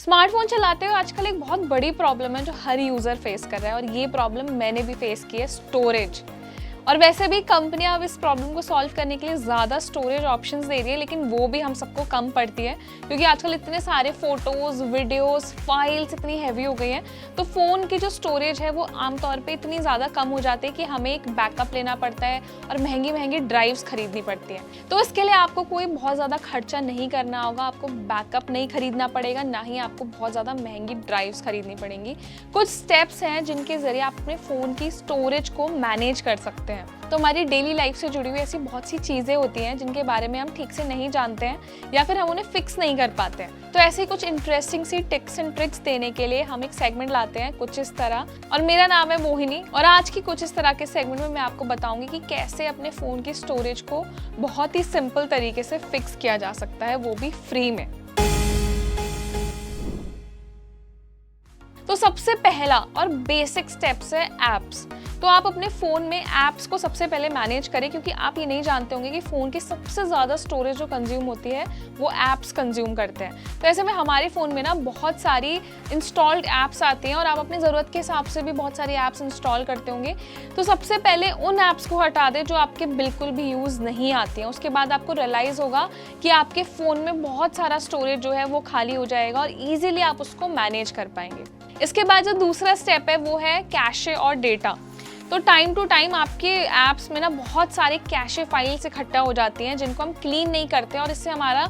Smartphone चलाते हुए आजकल एक बहुत बड़ी प्रॉब्लम है जो हर यूज़र फेस कर रहा है, और ये प्रॉब्लम मैंने भी फेस की है, स्टोरेज। और वैसे भी कंपनियां अब इस प्रॉब्लम को सॉल्व करने के लिए ज़्यादा स्टोरेज ऑप्शंस दे रही है, लेकिन वो भी हम सबको कम पड़ती है क्योंकि आजकल इतने सारे फोटोज़, वीडियोस, फाइल्स इतनी हैवी हो गई हैं, तो फ़ोन की जो स्टोरेज है वो आमतौर पे इतनी ज़्यादा कम हो जाती है कि हमें एक बैकअप लेना पड़ता है और महंगी महंगी ड्राइव्स खरीदनी पड़ती है। तो इसके लिए आपको कोई बहुत ज़्यादा खर्चा नहीं करना होगा, आपको बैकअप नहीं खरीदना पड़ेगा, ना ही आपको बहुत ज़्यादा महंगी ड्राइव्स खरीदनी पड़ेंगी। कुछ स्टेप्स हैं जिनके ज़रिए आप अपने फ़ोन की स्टोरेज को मैनेज कर सकते हैं। तो हमारी डेली लाइफ से जुड़ी हुई ऐसी बहुत सी चीज़ें होती हैं जिनके बारे में हम ठीक से नहीं जानते हैं या फिर हम उन्हें फिक्स नहीं कर पाते हैं। तो ऐसी कुछ इंटरेस्टिंग सी टिप्स एंड ट्रिक्स देने के लिए हम एक सेगमेंट लाते हैं कुछ इस तरह, और मेरा नाम है मोहिनी। और आज की कुछ इस तरह के सेगमेंट में मैं आपको बताऊंगी कि कैसे अपने फ़ोन की स्टोरेज को बहुत ही सिंपल तरीके से फिक्स किया जा सकता है, वो भी फ्री में। तो सबसे पहला और बेसिक स्टेप्स है ऐप्स। तो आप अपने फ़ोन में ऐप्स को सबसे पहले मैनेज करें, क्योंकि आप ये नहीं जानते होंगे कि फ़ोन की सबसे ज़्यादा स्टोरेज जो कंज्यूम होती है वो ऐप्स कंज्यूम करते हैं। तो ऐसे में हमारे फ़ोन में ना बहुत सारी इंस्टॉल्ड ऐप्स आती हैं और आप अपनी ज़रूरत के हिसाब से भी बहुत सारी ऐप्स इंस्टॉल करते होंगे। तो सबसे पहले उन ऐप्स को हटा दें जो आपके बिल्कुल भी यूज़ नहीं आती हैं। उसके बाद आपको रियलाइज़ होगा कि आपके फ़ोन में बहुत सारा स्टोरेज जो है वो खाली हो जाएगा और ईजिली आप उसको मैनेज कर पाएंगे। इसके बाद जो दूसरा स्टेप है वो है कैशे और डेटा। तो टाइम टू टाइम आपके ऐप्स में ना बहुत सारे कैशे फाइल्स इकट्ठा हो जाती हैं जिनको हम क्लीन नहीं करते, और इससे हमारा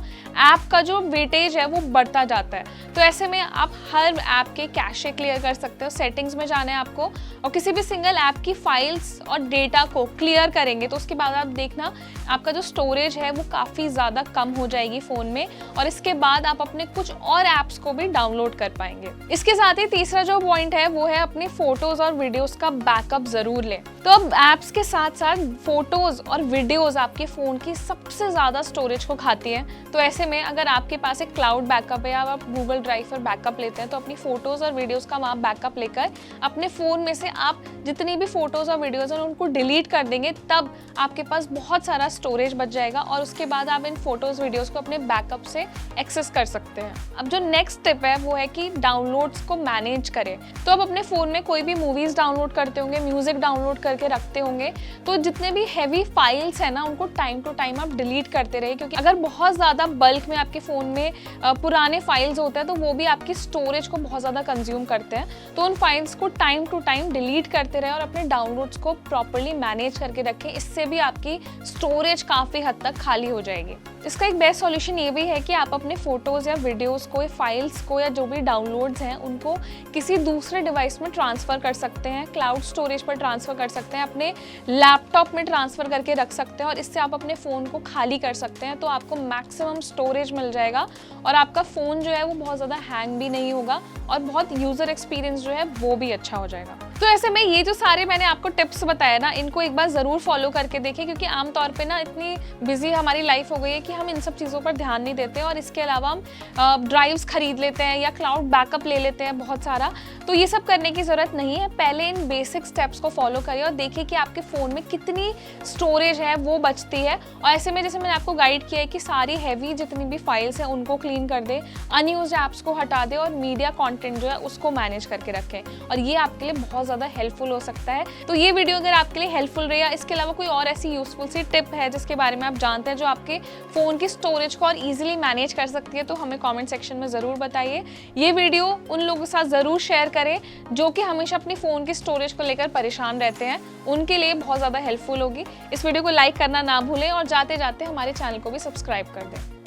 ऐप का जो वेटेज है वो बढ़ता जाता है। तो ऐसे में आप हर ऐप के कैशे क्लियर कर सकते हो। सेटिंग्स में जाना है आपको और किसी भी सिंगल ऐप की फाइल्स और डेटा को क्लियर करेंगे तो उसके बाद आप देखना आपका जो स्टोरेज है वो काफ़ी ज़्यादा कम हो जाएगी फ़ोन में, और इसके बाद आप अपने कुछ और ऐप्स को भी डाउनलोड कर पाएंगे। इसके साथ ही तीसरा जो पॉइंट है वो है अपनी फ़ोटोज़ और वीडियोज़ का बैकअप ज़रूर लें। तो अब ऐप्स के साथ साथ फोटोज और वीडियोस आपके फ़ोन की सबसे ज़्यादा स्टोरेज को खाती हैं। तो ऐसे में अगर आपके पास एक क्लाउड बैकअप है या आप गूगल ड्राइव पर बैकअप लेते हैं तो अपनी फ़ोटोज़ और वीडियोस का वहाँ बैकअप लेकर अपने फ़ोन में से आप जितनी भी फ़ोटोज़ और वीडियोज़ हैं उनको डिलीट कर देंगे, तब आपके पास बहुत सारा स्टोरेज बच जाएगा और उसके बाद आप इन फोटोज़ वीडियोज़ को अपने बैकअप से एक्सेस कर सकते हैं। अब जो नेक्स्ट टिप है वो है कि डाउनलोड्स को मैनेज करें। तो आप अपने फ़ोन में कोई भी मूवीज़ डाउनलोड करते होंगे, म्यूज़िक डाउनलोड करके रखते होंगे, तो जितने भी हैवी फाइल्स हैं ना उनको टाइम टू टाइम आप डिलीट करते रहे, क्योंकि अगर बहुत ज़्यादा बल्क में आपके फ़ोन में पुराने फाइल्स होते हैं तो वो भी आपकी स्टोरेज को बहुत ज़्यादा कंज्यूम करते हैं। तो उन फाइल्स को टाइम टू टाइम डिलीट करते रहे और अपने डाउनलोड्स को प्रॉपर्ली मैनेज करके रखें। इससे भी आपकी स्टोरेज काफ़ी हद तक खाली हो जाएगी। इसका एक बेस्ट सॉल्यूशन ये भी है कि आप अपने फ़ोटोज़ या वीडियोज़ को, फाइल्स को या जो भी डाउनलोड्स हैं उनको किसी दूसरे डिवाइस में ट्रांसफ़र कर सकते हैं, क्लाउड स्टोरेज पर ट्रांसफ़र कर सकते हैं, अपने लैपटॉप में ट्रांसफ़र करके रख सकते हैं और इससे आप अपने फ़ोन को खाली कर सकते हैं। तो आपको मैक्सिमम स्टोरेज मिल जाएगा और आपका फ़ोन जो है वो बहुत ज़्यादा हैंग भी नहीं होगा और बहुत यूज़र एक्सपीरियंस जो है वो भी अच्छा हो जाएगा। तो ऐसे में ये जो सारे मैंने आपको टिप्स बताए ना, इनको एक बार ज़रूर फॉलो करके देखें, क्योंकि आमतौर पे ना इतनी बिजी हमारी लाइफ हो गई है कि हम इन सब चीज़ों पर ध्यान नहीं देते और इसके अलावा हम ड्राइव्स खरीद लेते हैं या क्लाउड बैकअप ले लेते हैं बहुत सारा। तो ये सब करने की ज़रूरत नहीं है। पहले इन बेसिक स्टेप्स को फॉलो करिए और देखिए कि आपके फ़ोन में कितनी स्टोरेज है वो बचती है। और ऐसे में जैसे मैंने आपको गाइड किया है कि सारी हैवी जितनी भी फाइल्स हैं उनको क्लीन कर दे, अनयूज्ड ऐप्स को हटा दे और मीडिया कंटेंट जो है उसको मैनेज करके रखें, और ये आपके लिए बहुत ज़्यादा हेल्पफुल हो सकता है। तो ये वीडियो अगर आपके लिए हेल्पफुल रही या इसके अलावा कोई और ऐसी यूजफुल सी टिप है जिसके बारे में आप जानते हैं जो आपके फ़ोन की स्टोरेज को और ईजिली मैनेज कर सकती है, तो हमें कमेंट सेक्शन में ज़रूर बताइए। ये वीडियो उन लोगों के साथ ज़रूर शेयर करें जो कि हमेशा अपनी फ़ोन की स्टोरेज को लेकर परेशान रहते हैं, उनके लिए बहुत ज़्यादा हेल्पफुल होगी। इस वीडियो को लाइक करना ना भूलें और जाते जाते हमारे चैनल को भी सब्सक्राइब कर दें।